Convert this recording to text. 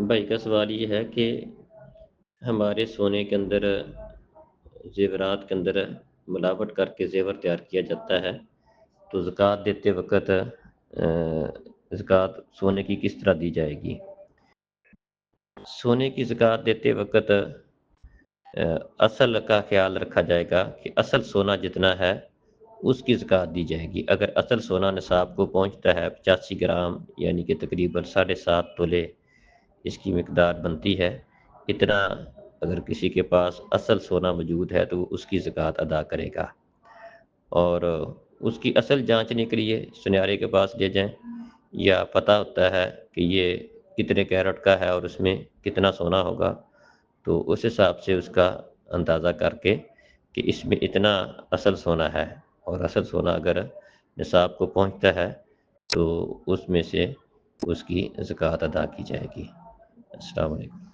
بھائی کا سوال یہ ہے کہ ہمارے سونے کے اندر زیورات کے اندر ملاوٹ کر کے زیور تیار کیا جاتا ہے، تو زکوٰۃ دیتے وقت زکوٰۃ سونے کی کس طرح دی جائے گی؟ سونے کی زکوٰۃ دیتے وقت اصل کا خیال رکھا جائے گا کہ اصل سونا جتنا ہے اس کی زکوٰۃ دی جائے گی۔ اگر اصل سونا نصاب کو پہنچتا ہے 85 گرام، یعنی کہ تقریباً 7.5 تولے اس کی مقدار بنتی ہے، اتنا اگر کسی کے پاس اصل سونا موجود ہے تو وہ اس کی زکوٰۃ ادا کرے گا، اور اس کی اصل جانچنے کے لیے سنیارے کے پاس لے جائیں، یا پتہ ہوتا ہے کہ یہ کتنے کیرٹ کا ہے اور اس میں کتنا سونا ہوگا، تو اس حساب سے اس کا اندازہ کر کے کہ اس میں اتنا اصل سونا ہے، اور اصل سونا اگر نصاب کو پہنچتا ہے تو اس میں سے اس کی زکوٰۃ ادا کی جائے گی۔ السلام علیکم۔